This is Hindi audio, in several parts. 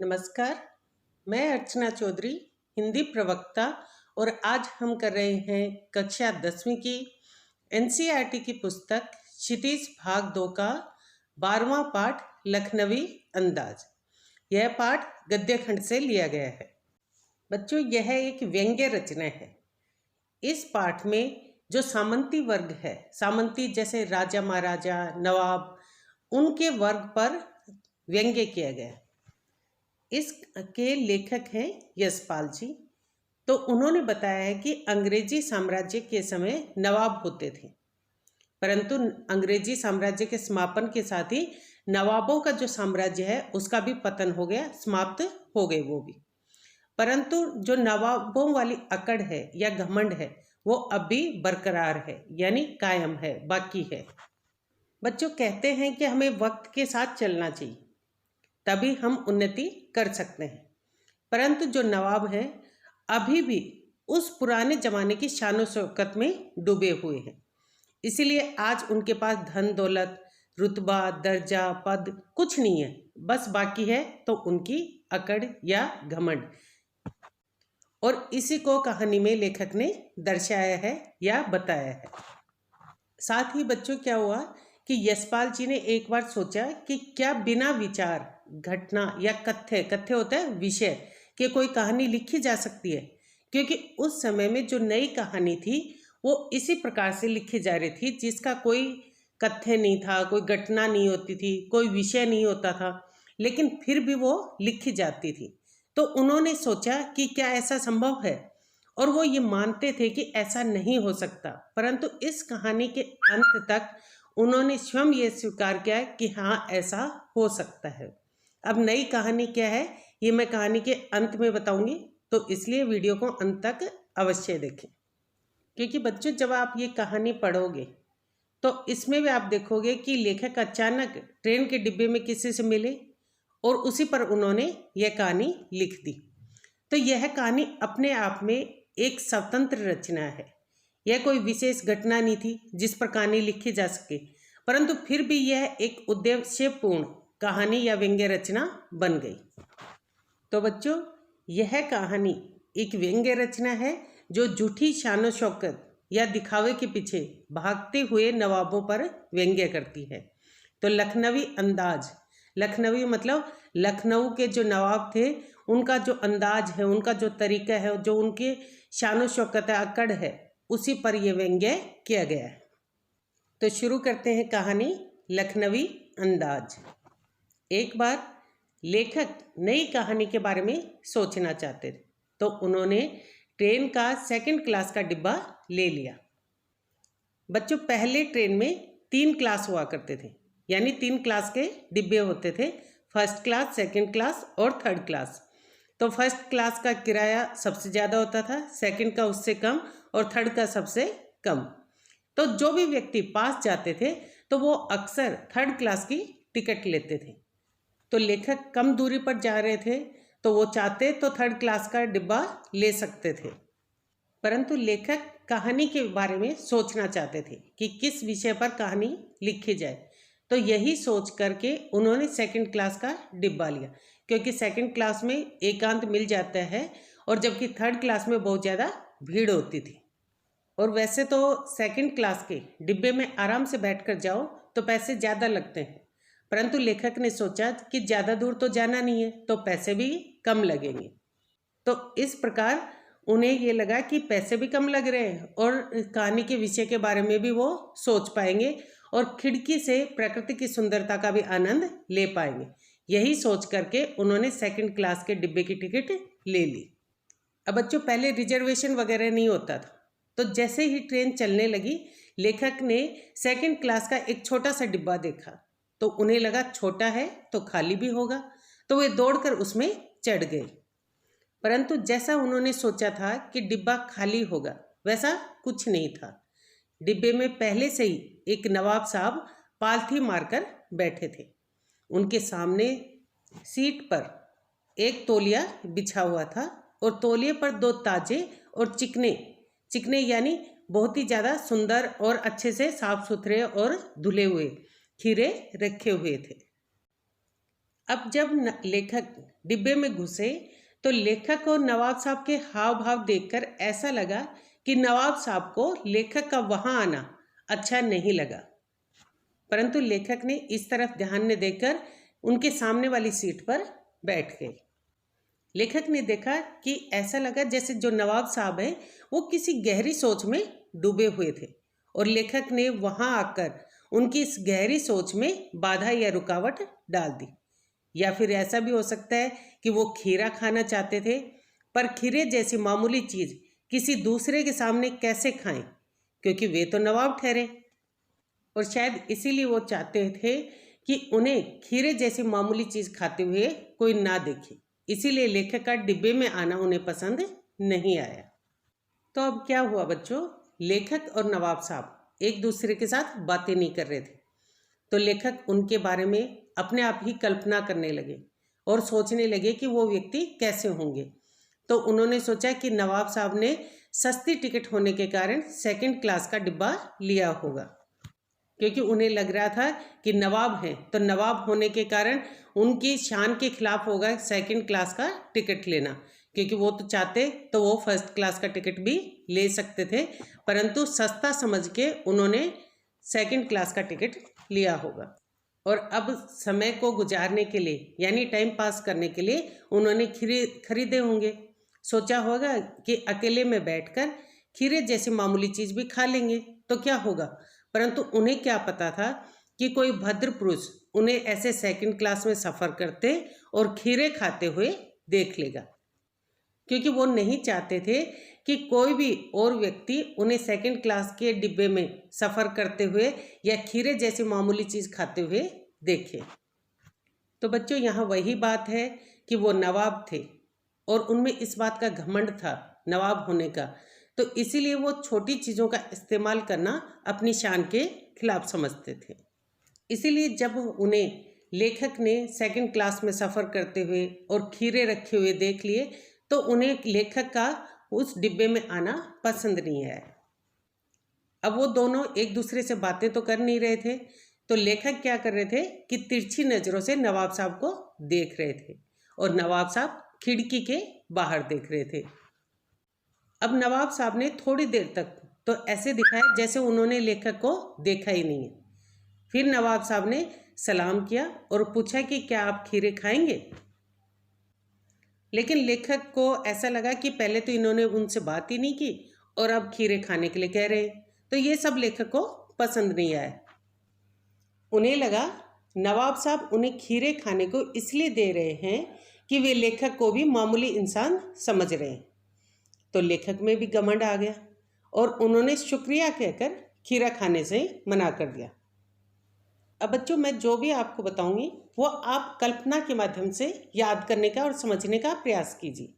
नमस्कार, मैं अर्चना चौधरी, हिंदी प्रवक्ता। और आज हम कर रहे हैं कक्षा 10वीं की एनसीईआरटी की पुस्तक क्षितिज भाग 2 का 12वां पाठ लखनवी अंदाज। यह पाठ गद्य खंड से लिया गया है। बच्चों, यह एक व्यंग्य रचना है। इस पाठ में जो सामंती वर्ग है, सामंती जैसे राजा महाराजा नवाब, उनके वर्ग पर व्यंग्य किया गया है। इसके लेखक हैं यशपाल जी। तो उन्होंने बताया है कि अंग्रेजी साम्राज्य के समय नवाब होते थे, परंतु अंग्रेजी साम्राज्य के समापन के साथ ही नवाबों का जो साम्राज्य है उसका भी पतन हो गया, समाप्त हो गए वो भी। परंतु जो नवाबों वाली अकड़ है या घमंड है वो अब भी बरकरार है, यानी कायम है, बाकी है। बच्चों, कहते हैं कि हमें वक्त के साथ चलना चाहिए, तभी हम उन्नति कर सकते हैं। परंतु जो नवाब हैं अभी भी उस पुराने जमाने की शान शौकत में डूबे हुए हैं। इसीलिए आज उनके पास धन दौलत, रुतबा, दर्जा, पद कुछ नहीं है, बस बाकी है तो उनकी अकड़ या घमंड। और इसी को कहानी में लेखक ने दर्शाया है या बताया है। साथ ही बच्चों, क्या हुआ कि यशपाल जी ने एक बार सोचा कि क्या बिना विचार, घटना या कथ्य होता है विषय कि कोई कहानी लिखी जा सकती है। क्योंकि उस समय में जो नई कहानी थी वो इसी प्रकार से लिखी जा रही थी, जिसका कोई कथ्य नहीं था, कोई घटना नहीं होती थी, कोई विषय नहीं होता था, लेकिन फिर भी वो लिखी जाती थी। तो उन्होंने सोचा कि क्या ऐसा संभव है, और वो ये मानते थे कि ऐसा नहीं हो सकता। परंतु इस कहानी के अंत तक उन्होंने स्वयं ये स्वीकार किया कि हाँ, ऐसा हो सकता है। अब नई कहानी क्या है ये मैं कहानी के अंत में बताऊंगी, तो इसलिए वीडियो को अंत तक अवश्य देखें। क्योंकि बच्चों, जब आप ये कहानी पढ़ोगे तो इसमें भी आप देखोगे कि लेखक अचानक ट्रेन के डिब्बे में किसी से मिले और उसी पर उन्होंने यह कहानी लिख दी। तो यह कहानी अपने आप में एक स्वतंत्र रचना है। यह कोई विशेष घटना नहीं थी जिस पर कहानी लिखी जा सके, परंतु फिर भी यह एक उद्देश्यपूर्ण कहानी या व्यंग्य रचना बन गई। तो बच्चों, यह कहानी एक व्यंग्य रचना है जो झूठी शान शौकत या दिखावे के पीछे भागते हुए नवाबों पर व्यंग्य करती है। तो लखनवी अंदाज, लखनवी मतलब लखनऊ के जो नवाब थे उनका जो अंदाज है, उनका जो तरीका है, जो उनके शान शौकत है, अकड़ है, उसी पर यह व्यंग्य किया गया है। तो शुरू करते हैं कहानी लखनवी अंदाज। एक बार लेखक नई कहानी के बारे में सोचना चाहते थे, तो उन्होंने ट्रेन का 2nd क्लास का डिब्बा ले लिया। बच्चों, पहले ट्रेन में 3 क्लास हुआ करते थे, यानी 3 क्लास के डिब्बे होते थे, 1st क्लास, 2nd क्लास और 3rd क्लास। तो 1st क्लास का किराया सबसे ज़्यादा होता था, 2nd का उससे कम और 3rd का सबसे कम। तो जो भी व्यक्ति पास जाते थे तो वो अक्सर 3rd क्लास की टिकट लेते थे। तो लेखक कम दूरी पर जा रहे थे तो वो चाहते तो 3rd क्लास का डिब्बा ले सकते थे, परंतु लेखक कहानी के बारे में सोचना चाहते थे कि किस विषय पर कहानी लिखी जाए। तो यही सोच करके उन्होंने 2nd क्लास का डिब्बा लिया, क्योंकि 2nd क्लास में एकांत मिल जाता है, और जबकि 3rd क्लास में बहुत ज़्यादा भीड़ होती थी। और वैसे तो 2nd क्लास के डिब्बे में आराम से बैठकर जाओ तो पैसे ज़्यादा लगते हैं, परंतु लेखक ने सोचा कि ज़्यादा दूर तो जाना नहीं है तो पैसे भी कम लगेंगे। तो इस प्रकार उन्हें ये लगा कि पैसे भी कम लग रहे हैं और कहानी के विषय के बारे में भी वो सोच पाएंगे और खिड़की से प्रकृति की सुंदरता का भी आनंद ले पाएंगे। यही सोच करके उन्होंने 2nd क्लास के डिब्बे की टिकट ले ली। अब बच्चों, पहले रिजर्वेशन वगैरह नहीं होता था, तो जैसे ही ट्रेन चलने लगी लेखक ने 2nd क्लास का एक छोटा सा डिब्बा देखा, तो उन्हें लगा छोटा है तो खाली भी होगा, तो वे दौड़कर उसमें चढ़ गए। परंतु जैसा उन्होंने सोचा था कि डिब्बा खाली होगा, वैसा कुछ नहीं था। डिब्बे में पहले से ही एक नवाब साहब पालथी मारकर बैठे थे। उनके सामने सीट पर एक तौलिया बिछा हुआ था और तौलिए पर 2 ताजे और चिकने यानी बहुत ही ज़्यादा सुंदर और अच्छे से साफ सुथरे और धुले हुए खीरे रखे हुए थे। अब जब लेखक डिब्बे में घुसे तो लेखक को नवाब साहब के हाव भाव देखकर ऐसा लगा कि नवाब साहब को लेखक का वहां आना अच्छा नहीं लगा, परंतु लेखक ने इस तरफ ध्यान न देकर उनके सामने वाली सीट पर बैठ गए। लेखक ने देखा कि ऐसा लगा जैसे जो नवाब साहब हैं वो किसी गहरी सोच में डूबे हुए थे और लेखक ने वहां आकर उनकी इस गहरी सोच में बाधा या रुकावट डाल दी। या फिर ऐसा भी हो सकता है कि वो खीरा खाना चाहते थे, पर खीरे जैसी मामूली चीज़ किसी दूसरे के सामने कैसे खाएं, क्योंकि वे तो नवाब ठहरे, और शायद इसीलिए वो चाहते थे कि उन्हें खीरे जैसी मामूली चीज़ खाते हुए कोई ना देखे। इसीलिए लेखक का डिब्बे में आना उन्हें पसंद नहीं आया। तो अब क्या हुआ बच्चों, लेखक और नवाब साहब एक दूसरे के साथ बातें नहीं कर रहे थे, तो लेखक उनके बारे में अपने आप ही कल्पना करने लगे और सोचने लगे कि वो व्यक्ति कैसे होंगे। तो उन्होंने सोचा कि नवाब साहब ने सस्ती टिकट होने के कारण सेकंड क्लास का डिब्बा लिया होगा, क्योंकि उन्हें लग रहा था कि नवाब हैं तो नवाब होने के कारण उनकी शान के खिलाफ होगा सेकंड क्लास का टिकट लेना, क्योंकि वो तो चाहते तो वो फर्स्ट क्लास का टिकट भी ले सकते थे, परंतु सस्ता समझ के उन्होंने सेकंड क्लास का टिकट लिया होगा। और अब समय को गुजारने के लिए यानी टाइम पास करने के लिए उन्होंने खीरे खरीदे होंगे। सोचा होगा कि अकेले में बैठकर खीरे जैसी मामूली चीज़ भी खा लेंगे तो क्या होगा, परंतु उन्हें क्या पता था कि कोई भद्र पुरुष उन्हें ऐसे सेकंड क्लास में सफ़र करते और खीरे खाते हुए देख लेगा, क्योंकि वो नहीं चाहते थे कि कोई भी और व्यक्ति उन्हें सेकंड क्लास के डिब्बे में सफ़र करते हुए या खीरे जैसी मामूली चीज़ खाते हुए देखे। तो बच्चों यहाँ वही बात है कि वो नवाब थे और उनमें इस बात का घमंड था नवाब होने का, तो इसीलिए वो छोटी चीज़ों का इस्तेमाल करना अपनी शान के खिलाफ समझते थे। इसीलिए जब उन्हें लेखक ने सेकंड क्लास में सफ़र करते हुए और खीरे रखे हुए देख लिए तो उन्हें लेखक का उस डिब्बे में आना पसंद नहीं आया। अब वो दोनों एक दूसरे से बातें तो कर नहीं रहे थे, तो लेखक क्या कर रहे थे कि तिरछी नज़रों से नवाब साहब को देख रहे थे और नवाब साहब खिड़की के बाहर देख रहे थे। अब नवाब साहब ने थोड़ी देर तक तो ऐसे दिखाया जैसे उन्होंने लेखक को देखा ही नहीं है। फिर नवाब साहब ने सलाम किया और पूछा कि क्या आप खीरे खाएंगे। लेकिन लेखक को ऐसा लगा कि पहले तो इन्होंने उनसे बात ही नहीं की और अब खीरे खाने के लिए कह रहे, तो ये सब लेखक को पसंद नहीं आया। उन्हें लगा नवाब साहब उन्हें खीरे खाने को इसलिए दे रहे हैं कि वे लेखक को भी मामूली इंसान समझ रहे हैं। तो लेखक में भी घमंड आ गया और उन्होंने शुक्रिया कहकर खीरा खाने से मना कर दिया। अब बच्चों मैं जो भी आपको बताऊंगी वो आप कल्पना के माध्यम से याद करने का और समझने का प्रयास कीजिए।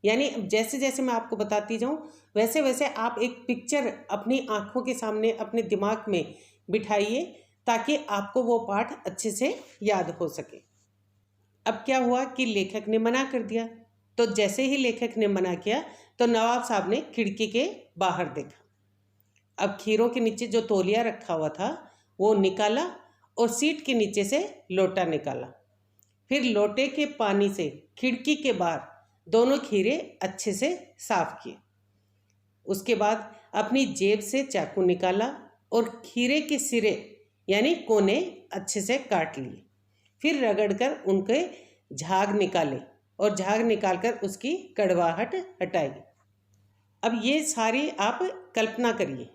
यानी जैसे जैसे मैं आपको बताती जाऊं वैसे वैसे आप एक पिक्चर अपनी आंखों के सामने अपने दिमाग में बिठाइए ताकि आपको वो पाठ अच्छे से याद हो सके। अब क्या हुआ कि लेखक ने मना कर दिया, तो जैसे ही लेखक ने मना किया तो नवाब साहब ने खिड़की के बाहर देखा। अब खीरों के नीचे जो तौलिया रखा हुआ था वो निकाला और सीट के नीचे से लोटा निकाला। फिर लोटे के पानी से खिड़की के बाहर दोनों खीरे अच्छे से साफ किए। उसके बाद अपनी जेब से चाकू निकाला और खीरे के सिरे यानी कोने अच्छे से काट लिए। फिर रगड़कर उनके झाग निकाले और झाग निकालकर उसकी कड़वाहट हटाई। अब ये सारी आप कल्पना करिए।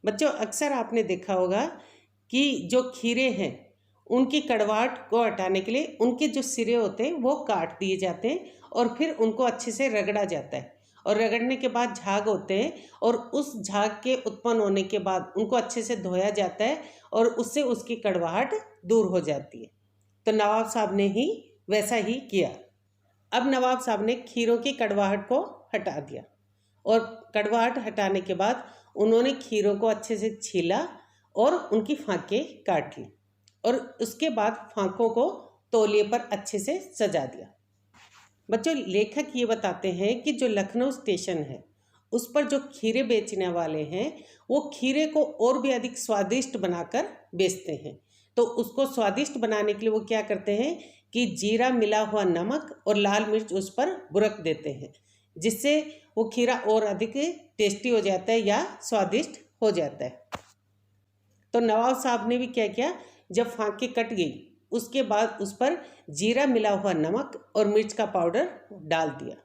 बच्चों अक्सर आपने देखा होगा कि जो खीरे हैं उनकी कड़वाहट को हटाने के लिए उनके जो सिरे होते हैं वो काट दिए जाते हैं और फिर उनको अच्छे से रगड़ा जाता है और रगड़ने के बाद झाग होते हैं और उस झाग के उत्पन्न होने के बाद उनको अच्छे से धोया जाता है और उससे उसकी कड़वाहट दूर हो जाती है। तो नवाब साहब ने ही वैसा ही किया। अब नवाब साहब ने खीरों की कड़वाहट को हटा दिया और कड़वाहट हटाने के बाद उन्होंने खीरों को अच्छे से छीला और उनकी फांकें काट ली और उसके बाद फांकों को तौलिए पर अच्छे से सजा दिया। बच्चों लेखक ये बताते हैं कि जो लखनऊ स्टेशन है उस पर जो खीरे बेचने वाले हैं वो खीरे को और भी अधिक स्वादिष्ट बनाकर बेचते हैं। तो उसको स्वादिष्ट बनाने के लिए वो क्या करते हैं कि जीरा मिला हुआ नमक और लाल मिर्च उस पर बुरक देते हैं, जिससे वो खीरा और अधिक टेस्टी हो जाता है या स्वादिष्ट हो जाता है। तो नवाब साहब ने भी क्या किया, जब फांके कट गई उसके बाद उस पर जीरा मिला हुआ नमक और मिर्च का पाउडर डाल दिया।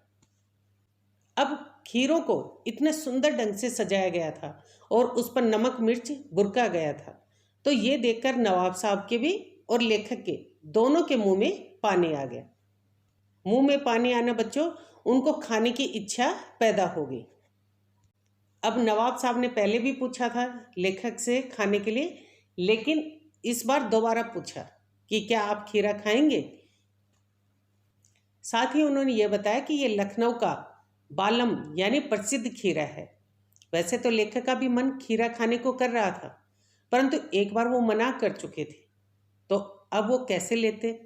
अब खीरों को इतने सुंदर ढंग से सजाया गया था और उस पर नमक मिर्च बुरका गया था, तो ये देखकर नवाब साहब के भी और लेखक के दोनों के मुंह में पानी आ गया। मुंह में पानी आना बच्चों, उनको खाने की इच्छा पैदा हो गई। अब नवाब साहब ने पहले भी पूछा था लेखक से खाने के लिए, लेकिन इस बार दोबारा पूछा कि क्या आप खीरा खाएंगे। साथ ही उन्होंने ये बताया कि ये लखनऊ का बालम यानी प्रसिद्ध खीरा है। वैसे तो लेखक का भी मन खीरा खाने को कर रहा था, परंतु एक बार वो मना कर चुके थे, तो अब वो कैसे लेते।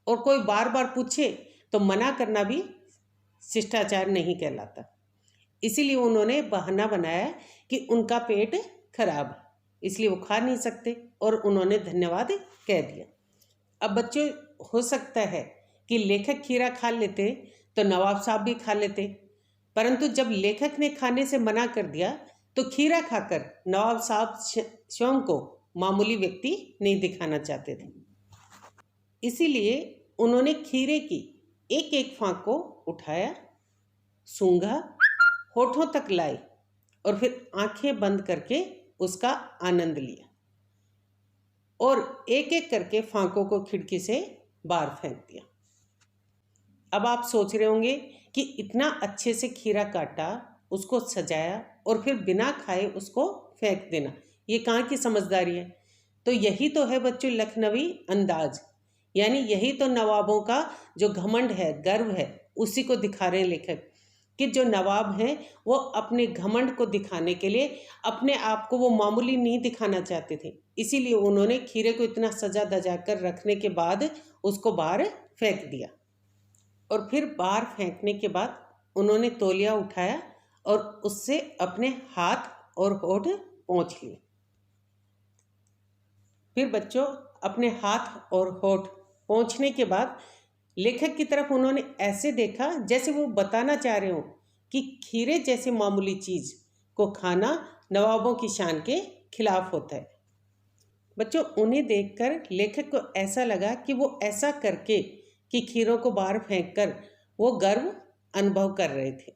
और कोई बार बार पूछे तो मना करना भी शिष्टाचार नहीं कहलाता। इसीलिए उन्होंने बहाना बनाया कि उनका पेट खराब है, इसलिए वो खा नहीं सकते, और उन्होंने धन्यवाद कह दिया। अब बच्चों, हो सकता है कि लेखक खीरा खा लेते तो नवाब साहब भी खा लेते, परंतु जब लेखक ने खाने से मना कर दिया तो खीरा खाकर नवाब साहब स्वयं को मामूली व्यक्ति नहीं दिखाना चाहते थे। इसीलिए उन्होंने खीरे की एक एक फांक को उठाया, सूंघा, होठों तक लाए और फिर आंखें बंद करके उसका आनंद लिया और एक एक करके फांकों को खिड़की से बाहर फेंक दिया। अब आप सोच रहे होंगे कि इतना अच्छे से खीरा काटा, उसको सजाया और फिर बिना खाए उसको फेंक देना, ये कहाँ की समझदारी है। तो यही तो है बच्चों लखनवी अंदाज, यानी यही तो नवाबों का जो घमंड है, गर्व है, उसी को दिखा रहे हैं लेखक कि जो नवाब हैं वो अपने घमंड को दिखाने के लिए अपने आप को वो मामूली नहीं दिखाना चाहते थे। इसीलिए उन्होंने खीरे को इतना सजा धजा कर रखने के बाद उसको बाहर फेंक दिया, और फिर बाहर फेंकने के बाद उन्होंने तौलिया उठाया और उससे अपने हाथ और होठ पोंछ लिए। फिर बच्चों, अपने हाथ और होठ पोंछने के बाद लेखक की तरफ उन्होंने ऐसे देखा जैसे वो बताना चाह रहे हो कि खीरे जैसे मामूली चीज़ को खाना नवाबों की शान के खिलाफ होता है। बच्चों, उन्हें देखकर लेखक को ऐसा लगा कि वो ऐसा करके कि खीरों को बाहर फेंककर वो गर्व अनुभव कर रहे थे।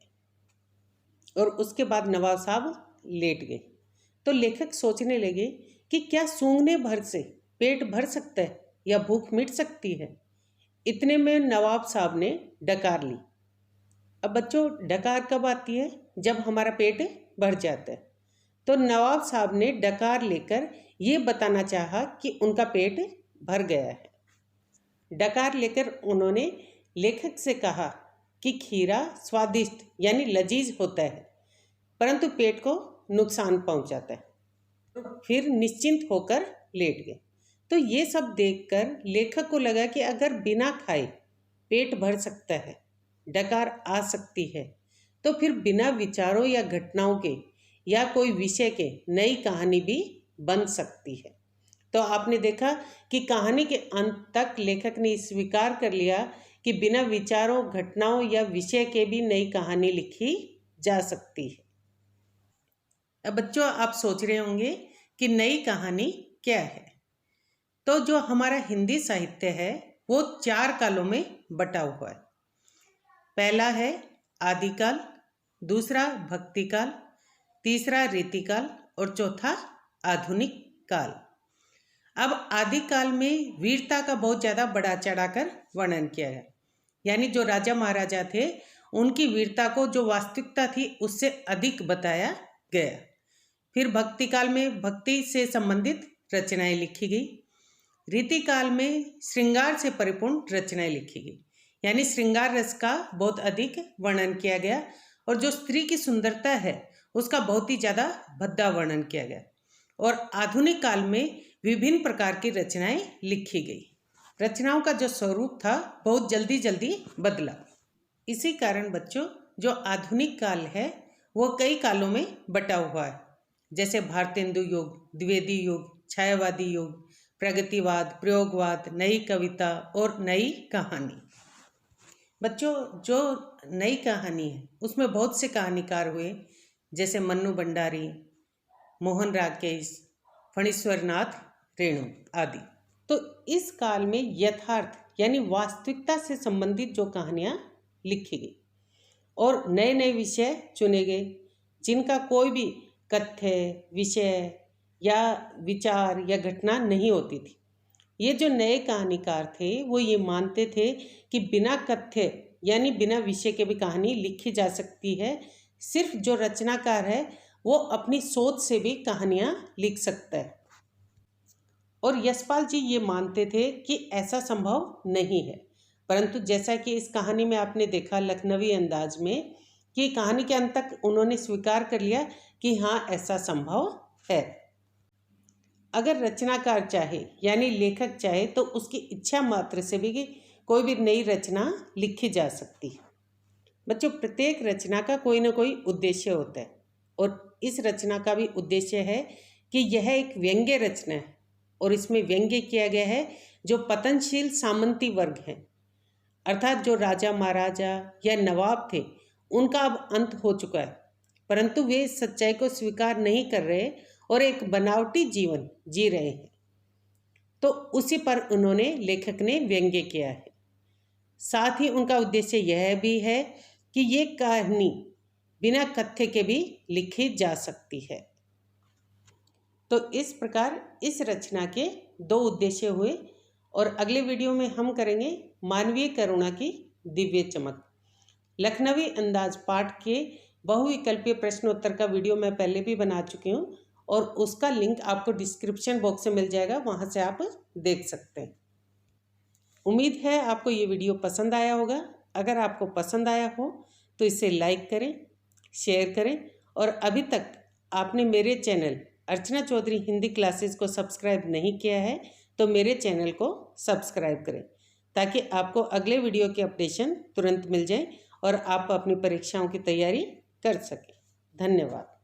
और उसके बाद नवाब साहब लेट गए। तो लेखक सोचने लगे कि क्या सूंघने भर से पेट भर सकता है या भूख मिट सकती है। इतने में नवाब साहब ने डकार ली। अब बच्चों, डकार कब आती है? जब हमारा पेट भर जाता है। तो नवाब साहब ने डकार लेकर ये बताना चाहा कि उनका पेट भर गया है। डकार लेकर उन्होंने लेखक से कहा कि खीरा स्वादिष्ट यानी लजीज होता है, परंतु पेट को नुकसान पहुंचाता है। फिर निश्चिंत होकर लेट गए। तो ये सब देखकर लेखक को लगा कि अगर बिना खाए पेट भर सकता है, डकार आ सकती है, तो फिर बिना विचारों या घटनाओं के या कोई विषय के नई कहानी भी बन सकती है। तो आपने देखा कि कहानी के अंत तक लेखक ने स्वीकार कर लिया कि बिना विचारों, घटनाओं या विषय के भी नई कहानी लिखी जा सकती है। अब बच्चों, आप सोच रहे होंगे कि नई कहानी क्या है। तो जो हमारा हिंदी साहित्य है वो 4 कालों में बटा हुआ है। पहला है आदिकाल, दूसरा भक्तिकाल, तीसरा रीतिकाल और चौथा आधुनिक काल। अब आदिकाल में वीरता का बहुत ज़्यादा बढ़ा चढ़ाकर वर्णन किया है, यानी जो राजा महाराजा थे उनकी वीरता को जो वास्तविकता थी उससे अधिक बताया गया। फिर भक्तिकाल में भक्ति से संबंधित रचनाएं लिखी गई। रीतिकाल में श्रृंगार से परिपूर्ण रचनाएं लिखी गई, यानी श्रृंगार रस का बहुत अधिक वर्णन किया गया और जो स्त्री की सुंदरता है उसका बहुत ही ज़्यादा भद्दा वर्णन किया गया। और आधुनिक काल में विभिन्न प्रकार की रचनाएं लिखी गई। रचनाओं का जो स्वरूप था बहुत जल्दी जल्दी बदला। इसी कारण बच्चों, जो आधुनिक काल है वो कई कालों में बटा हुआ है, जैसे भारतेंदु युग, द्विवेदी युग, छायावादी युग, प्रगतिवाद, प्रयोगवाद, नई कविता और नई कहानी। बच्चों, जो नई कहानी है उसमें बहुत से कहानीकार हुए, जैसे मन्नू भंडारी, मोहन राकेश, फणीश्वर नाथ रेणु आदि। तो इस काल में यथार्थ यानी वास्तविकता से संबंधित जो कहानियाँ लिखी गई और नए नए विषय चुने गए, जिनका कोई भी कथ्य, विषय या विचार या घटना नहीं होती थी। ये जो नए कहानीकार थे वो ये मानते थे कि बिना कथ्य यानी बिना विषय के भी कहानी लिखी जा सकती है। सिर्फ जो रचनाकार है वो अपनी सोच से भी कहानियाँ लिख सकता है। और यशपाल जी ये मानते थे कि ऐसा संभव नहीं है, परंतु जैसा कि इस कहानी में आपने देखा लखनवी अंदाज में कि कहानी के अंत तक उन्होंने स्वीकार कर लिया कि हाँ, ऐसा संभव है। अगर रचनाकार चाहे यानी लेखक चाहे तो उसकी इच्छा मात्र से भी कोई भी नई रचना लिखी जा सकती है। बच्चों, प्रत्येक रचना का कोई ना कोई उद्देश्य होता है और इस रचना का भी उद्देश्य है कि यह एक व्यंग्य रचना है और इसमें व्यंग्य किया गया है जो पतनशील सामंती वर्ग है, अर्थात जो राजा महाराजा या नवाब थे उनका अब अंत हो चुका है, परंतु वे इस सच्चाई को स्वीकार नहीं कर रहे और एक बनावटी जीवन जी रहे हैं। तो उसी पर उन्होंने लेखक ने व्यंग्य किया है। साथ ही उनका उद्देश्य यह भी है कि ये कहानी बिना कथ्य के भी लिखी जा सकती है। तो इस प्रकार इस रचना के दो उद्देश्य हुए और अगले वीडियो में हम करेंगे मानवीय करुणा की दिव्य चमक। लखनवी अंदाज पाठ के बहुविकल्पीय प्रश्नोत्तर का वीडियो मैं पहले भी बना चुकी हूँ और उसका लिंक आपको डिस्क्रिप्शन बॉक्स में मिल जाएगा, वहाँ से आप देख सकते हैं। उम्मीद है आपको ये वीडियो पसंद आया होगा। अगर आपको पसंद आया हो तो इसे लाइक करें, शेयर करें और अभी तक आपने मेरे चैनल अर्चना चौधरी हिंदी क्लासेस को सब्सक्राइब नहीं किया है तो मेरे चैनल को सब्सक्राइब करें ताकि आपको अगले वीडियो की अपडेशन तुरंत मिल जाए और आप अपनी परीक्षाओं की तैयारी कर सकें। धन्यवाद।